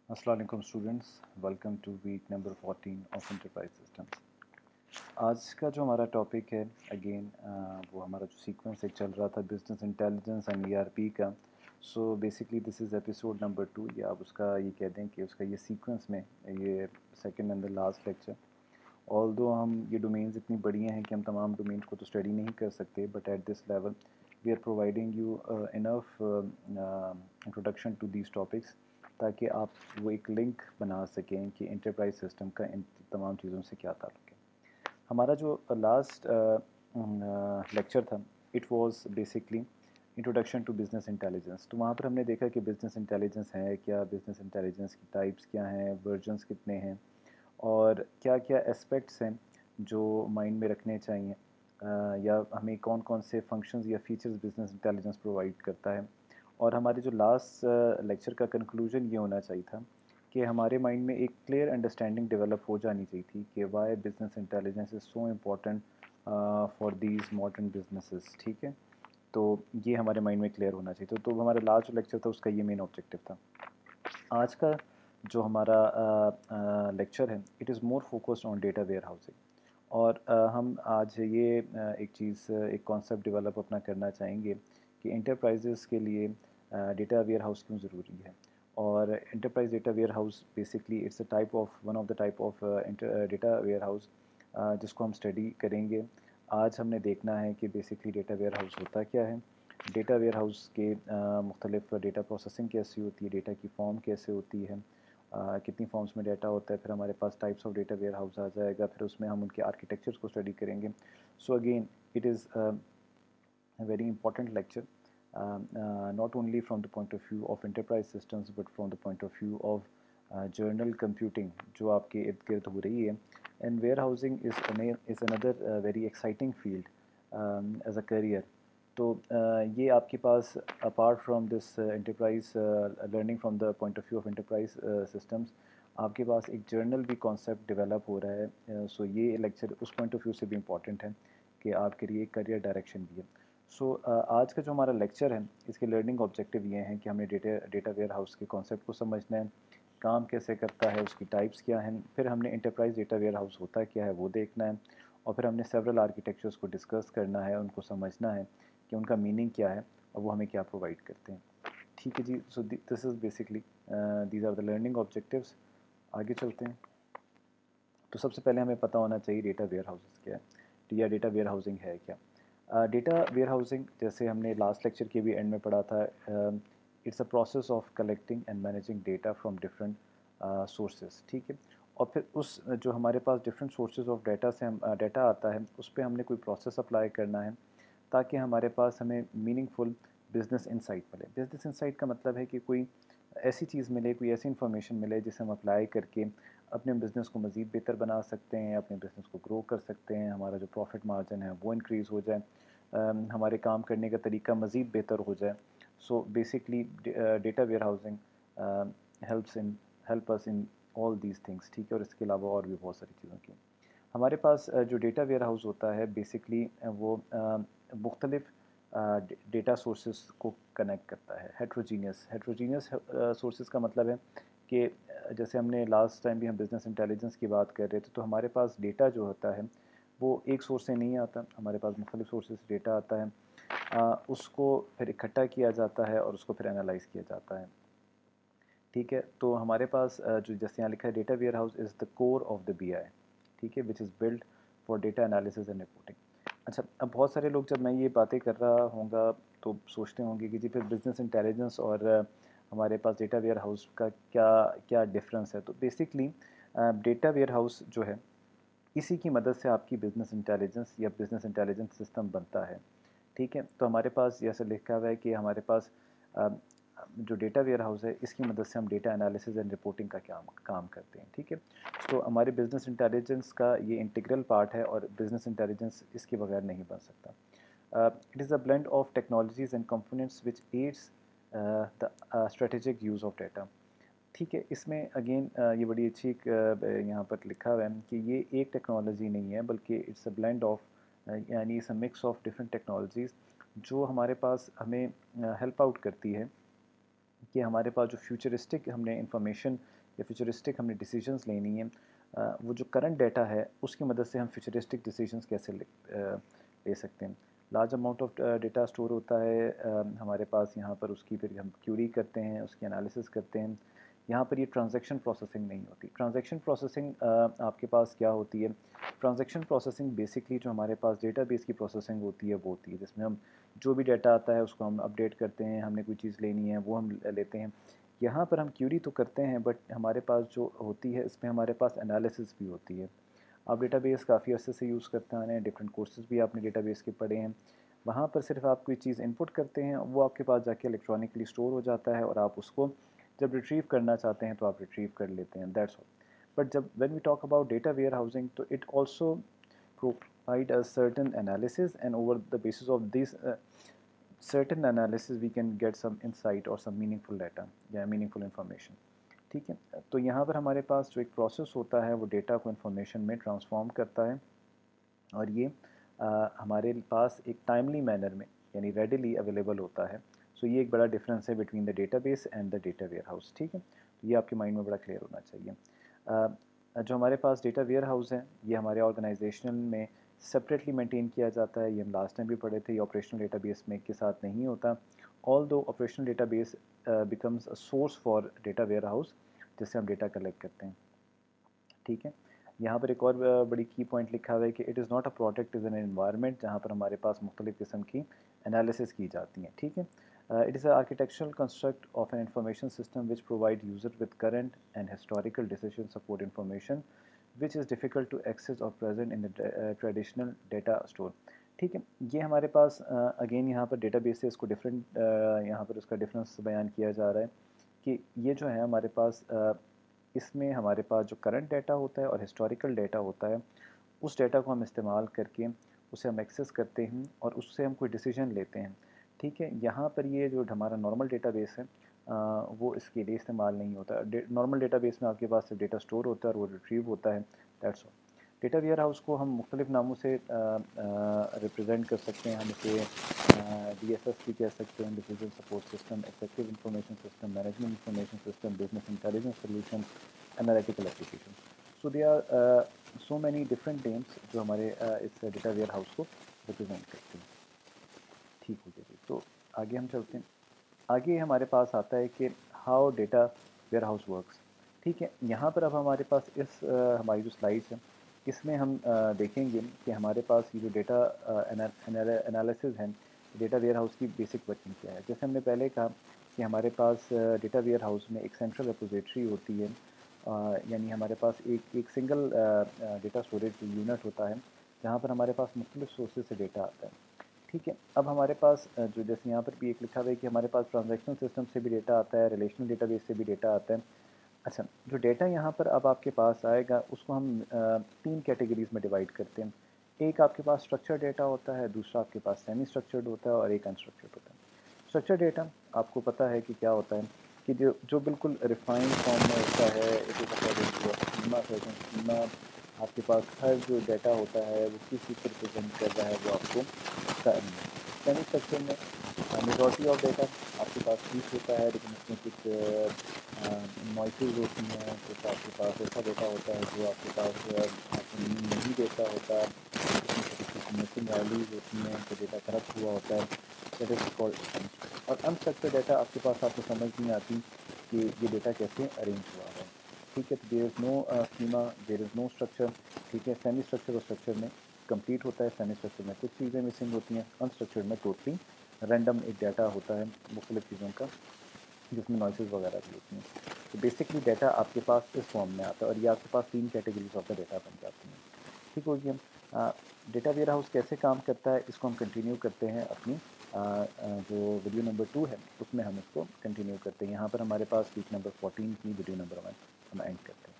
अस्सलाम वालेकुम students, welcome to week number 14 of enterprise systems. आज का जो हमारा टॉपिक है अगेन वो हमारा जो सीक्वेंस एक चल रहा था बिजनेस इंटेलिजेंस एंड ईआरपी का। So basically this is episode number 2, या आप उसका ये कह दें कि उसका ये सीक्वेंस में ये second and the last lecture. Although हम ये डोमेन्स इतनी बड़ी हैं कि हम तमाम डोमेन्स को तो स्टडी नहीं कर सकते, but at this level we are providing you enough introduction to these topics, ताकि आप वो एक लिंक बना सकें कि एंटरप्राइज सिस्टम का इन तमाम चीज़ों से क्या ताल्लुक़ है। हमारा जो लास्ट लेक्चर था, it was basically introduction to business intelligence. तो वहाँ पर हमने देखा कि बिज़नेस इंटेलिजेंस है क्या, बिज़नेस इंटेलिजेंस की टाइप्स क्या हैं, वर्जन्स कितने हैं, और क्या क्या एस्पेक्ट्स हैं जो माइंड में रखने चाहिए, या हमें कौन कौन से फंक्शंस या फीचर्स बिज़नेस इंटेलिजेंस प्रोवाइड करता है। और हमारे जो लास्ट लेक्चर का कंक्लूजन ये होना चाहिए था कि हमारे माइंड में एक क्लियर अंडरस्टैंडिंग डेवलप हो जानी चाहिए थी कि why business intelligence is so important for these modern businesses. ठीक है, तो ये हमारे माइंड में क्लियर होना चाहिए। तो हमारा लास्ट लेक्चर था, उसका ये मेन ऑब्जेक्टिव था। आज का जो हमारा लेक्चर है, it is more focused on data warehousing. और हम आज ये एक चीज़, एक कॉन्सेप्ट डेवलप अपना करना चाहेंगे कि इंटरप्राइजेज़ के लिए डेटा वेयर हाउस क्यों ज़रूरी है। और enterprise data warehouse basically it's a type of one of the type of data warehouse जिसको हम स्टडी करेंगे। आज हमने देखना है कि बेसिकली डेटा वेयर हाउस होता क्या है, डेटा वेयर हाउस के मुख्तलिफ डेटा प्रोसेसिंग कैसी होती है, डेटा की फॉर्म कैसे होती है, कितनी फॉर्म्स में डाटा होता है। फिर हमारे पास types of data warehouse आ जाएगा, फिर उसमें हम उनके आर्किटेक्चर्स को स्टडी करेंगे। So again it is a very important lecture, not only from the point of view of enterprise systems but from the point of view of journal computing जो आपके इर्द गिर्द हो रही है। and warehousing is another very exciting field as a career। तो ये आपके पास apart from this enterprise learning from the point of view of enterprise systems, आपके पास एक जर्नल भी कॉन्सेप्ट डेवलप हो रहा है। सो ये लेक्चर उस पॉइंट ऑफ व्यू से भी इम्पॉर्टेंट है कि आपके लिए करियर डायरेक्शन भी है। सो आज का जो हमारा लेक्चर है, इसके लर्निंग ऑब्जेक्टिव ये हैं कि हमें डेटा वेयर हाउस के कॉन्सेप्ट को समझना है, काम कैसे करता है, उसकी टाइप्स क्या हैं, फिर हमने एंटरप्राइज डेटा वेयर हाउस होता क्या है वो देखना है, और फिर हमने सेवरल आर्किटेक्चर्स को डिस्कस करना है, उनको समझना है कि उनका मीनिंग क्या है और वो हमें क्या प्रोवाइड करते हैं। ठीक है जी, so this is basically these are the learning objectives. आगे चलते हैं। तो सबसे पहले हमें पता होना चाहिए डेटा वेयर हाउसेस क्या है, या डेटा वेयर हाउसिंग है क्या। डेटा वेयर हाउसिंग, जैसे हमने लास्ट लेक्चर के भी एंड में पढ़ा था, it's a process of collecting and managing data from different sources. ठीक है, और फिर उस जो हमारे पास डिफरेंट सोर्सेज ऑफ डाटा से हम डाटा आता है, उस पर हमने कोई प्रोसेस अप्लाई करना है ताकि हमारे पास हमें मीनिंगफुल बिज़नेस इंसाइट मिले। बिज़नेस इंसाइट का मतलब है कि कोई ऐसी चीज़ मिले, कोई ऐसी इन्फॉर्मेशन मिले जिसे हम अप्लाई करके अपने बिज़नेस को मज़ीद बेहतर बना सकते हैं, अपने बिज़नेस को ग्रो कर सकते हैं, हमारा जो प्रॉफिट मार्जिन है वो इंक्रीज़ हो जाए, हमारे काम करने का तरीका मज़ीद बेहतर हो जाए। So basically data warehousing helps in help us in all these things. ठीक है, और इसके अलावा और भी बहुत सारी चीज़ों की हमारे पास जो डेटा वेयर हाउस होता है, बेसिकली वो मुख्तलिफ डेटा सोर्सेज को कनेक्ट करता है। हेट्रोजीनियस सोर्सेज का मतलब है कि जैसे हमने लास्ट टाइम भी हम बिज़नेस इंटेलिजेंस की बात कर रहे थे, तो हमारे पास डेटा जो होता है वो एक सोर्स से नहीं आता, हमारे पास मुख्तलिफ सोर्सेज से डेटा आता है। उसको फिर इकट्ठा किया जाता है और उसको फिर एनालाइज किया जाता है। ठीक है, तो हमारे पास जो जैसे यहाँ लिखा है, data warehouse is the core of the BI। ठीक है, which is build for data analysis and reporting. अच्छा, अब बहुत सारे लोग जब मैं ये बातें कर रहा होऊंगा तो सोचते होंगे कि जी फिर बिज़नेस इंटेलिजेंस और हमारे पास डेटा वेयर हाउस का क्या क्या डिफरेंस है। तो बेसिकली डेटा वेयर हाउस जो है, इसी की मदद से आपकी बिज़नेस इंटेलिजेंस या बिज़नेस इंटेलिजेंस सिस्टम बनता है। ठीक है, तो हमारे पास जैसे लिखा हुआ है कि हमारे पास अ, जो डेटा वेयर हाउस है, इसकी मदद से हम डेटा एनालिसिस एंड रिपोर्टिंग का क्या काम करते हैं। ठीक है, तो हमारे बिज़नेस इंटेलिजेंस का ये इंटीग्रल पार्ट है और बिज़नेस इंटेलिजेंस इसके बगैर नहीं बन सकता। It is a blend of technologies and components which aids the strategic use of data. ठीक है, इसमें अगेन ये बड़ी अच्छी एक यहाँ पर लिखा हुआ है कि ये एक टेक्नोलॉजी नहीं है, बल्कि इट्स अ ब्लेंड ऑफ, यानी it's a mix of different technologies जो हमारे पास हमें हेल्प आउट करती है कि हमारे पास जो फ्यूचरिस्टिक हमने इंफॉर्मेशन या फ्यूचरिस्टिक हमने डिसीजंस लेनी है, वो जो करंट डाटा है उसकी मदद से हम फ्यूचरिस्टिक डिसीजंस कैसे ले सकते हैं। Large amount of data store होता है हमारे पास यहाँ पर, उसकी फिर हम क्यूरी करते हैं, उसकी एनालिसिस करते हैं। यहाँ पर ये ट्रांजैक्शन प्रोसेसिंग नहीं होती। ट्रांजैक्शन प्रोसेसिंग आपके पास क्या होती है? ट्रांजैक्शन प्रोसेसिंग बेसिकली जो हमारे पास डेटाबेस की प्रोसेसिंग होती है वो होती है, जिसमें हम जो भी डाटा आता है उसको हम अपडेट करते हैं, हमने कोई चीज़ लेनी है वो हम लेते हैं। यहाँ पर हम क्यूरी तो करते हैं, बट हमारे पास जो होती है इसमें हमारे पास एनालिसिस भी होती है। आप डेटाबेस काफ़ी अर्से से यूज़ करते आ रहे हैं, डिफरेंट कोर्सेज भी आपने डेटाबेस के पढ़े हैं। वहाँ पर सिर्फ आप कोई चीज़ इनपुट करते हैं, वो आपके पास जाके इलेक्ट्रॉनिकली स्टोर हो जाता है और आप उसको जब रिट्रीव करना चाहते हैं तो आप रिट्रीव कर लेते हैं, दैट्स ऑल। बट जब when we talk about data warehousing, तो it also provide a certain analysis, and over the basis of this certain analysis we can get some insight or some meaningful data या meaningful information। ठीक है, तो यहाँ पर हमारे पास जो एक प्रोसेस होता है वो डेटा को इंफॉर्मेशन में ट्रांसफॉर्म करता है, और ये हमारे पास एक टाइमली मैनर में यानी रेडिली अवेलेबल होता है। सो ये एक बड़ा डिफरेंस है between the database and the data warehouse. ठीक है, तो ये आपके माइंड में बड़ा क्लियर होना चाहिए। जो हमारे पास डेटा वेयर हाउस है ये हमारे ऑर्गेनाइजेशन में सेपरेटली मेंटेन किया जाता है। ये हम लास्ट टाइम भी पढ़े थे, ये ऑपरेशनल डेटाबेस में के साथ नहीं होता। All those operational database becomes a source for data warehouse, जिससे हम डेटा कलेक्ट करते हैं। ठीक है, यहाँ पर एक और बड़ी की पॉइंट लिखा हुआ है कि it is not a product, is an environment, जहाँ पर हमारे पास मुख्तलिफ़ किस्म की एनालिसिस की जाती हैं। ठीक है, it is architectural construct of an information system which provide user with current and historical decision support information which is difficult to access और present in the traditional data store. ठीक है, ये हमारे पास अगेन यहाँ पर डेटा बेसिस को different यहाँ पर उसका डिफरेंस बयान किया जा रहा है कि ये जो है हमारे पास इसमें हमारे पास जो करंट डाटा होता है और हिस्टोरिकल डाटा होता है, उस डाटा को हम इस्तेमाल करके उसे हम एक्सेस करते हैं और उससे हम कोई डिसीजन लेते हैं। ठीक है, यहाँ पर ये जो हमारा नॉर्मल डेटाबेस है वो इसके लिए इस्तेमाल नहीं होता। नॉर्मल डेटाबेस में आपके पास डेटा स्टोर होता है और वो रिट्रीव होता है, that's all. Data warehouse को हम मुख्तलिफ़ नामों से रिप्रेजेंट कर सकते हैं। हम इसे DSS भी कह सकते हैं, decision support system, executive information system, management information system, business intelligence solution, analytical application. So they are so many different names जो हमारे इस डेटा वेयर हाउस को रिप्रेजेंट करते हैं। ठीक हो गया जी, तो आगे हम चलते हैं। आगे हमारे पास आता है कि how data warehouse works. ठीक है, यहाँ पर अब हमारे पास इस हमारी जो स्लाइड्स है इसमें हम देखेंगे कि हमारे पास ये जो डेटा एनालिसिस है, डेटा वेयर हाउस की बेसिक वर्किंग क्या है। जैसे हमने पहले कहा कि हमारे पास डेटा वेयर हाउस में एक सेंट्रल रिपोजिटरी होती है, यानी हमारे पास एक सिंगल डेटा स्टोरेज यूनिट होता है जहाँ पर हमारे पास मुख्तलिफ सोर्सेज से डेटा आता है। ठीक है, अब हमारे पास जो जैसे यहाँ पर भी एक लिखा हुआ है कि हमारे पास ट्रांजैक्शनल सिस्टम से भी डेटा आता है, रिलेशनल डेटाबेस से भी डेटा आता है। अच्छा, जो डेटा यहाँ पर अब आपके पास आएगा उसको हम तीन कैटेगरीज में डिवाइड करते हैं। एक आपके पास स्ट्रक्चर्ड डेटा होता है, दूसरा आपके पास सेमी स्ट्रक्चर्ड होता है और एक अनस्ट्रक्चर्ड होता है। स्ट्रक्चर्ड डेटा आपको पता है कि क्या होता है कि जो जो बिल्कुल रिफाइंड फॉर्म में होता है, it is according to schema, certain schema. आपके पास हर जो डाटा होता है वो किस चीज़ को रिप्रेजेंट कर रहा है वो आपको करना है। सेमी स्ट्रक्चर में मेजॉरिटी ऑफ डेटा आपके पास ठीक होता है, लेकिन उसमें कुछ नॉइसेज होती हैं, कुछ आपके पास ऐसा डेटा होता है जो आपके पास आपको नहीं देता होता, उसमें छोटी छोटी मिसिंग वैल्यूज होती हैं, तो डेटा करप्ट हुआ होता है, दैट इज कॉल्ड। और अनस्ट्रक्चर्ड डाटा आपके पास आपको समझ नहीं आती कि ये डेटा कैसे अरेंज हुआ है। ठीक है, तो there is no schema, there is no structure. ठीक है, सेमी स्ट्रक्चर और स्ट्रक्चर में कंप्लीट होता है। सेमी स्ट्रक्चर में कुछ चीज़ें मिसिंग होती हैं, अनस्ट्रक्चर्ड में टोटली रैंडम एक डाटा होता है मुख्तलिफ़ चीज़ों का, जिसमें नॉइसेज वगैरह भी होती हैं। तो बेसिकली डाटा आपके पास इस फॉर्म में आता है और ये आपके पास तीन कैटेगरीज ऑफ द डाटा बन जाती हैं। ठीक होगी। हम डेटा वेयर हाउस कैसे काम करता है इसको हम कंटिन्यू करते हैं अपनी जो वीडियो नंबर 2 है उसमें हम इसको कंटिन्यू करते हैं। यहाँ पर हमारे पास वीक नंबर 14 की वीडियो नंबर 1 हम एंड करते हैं।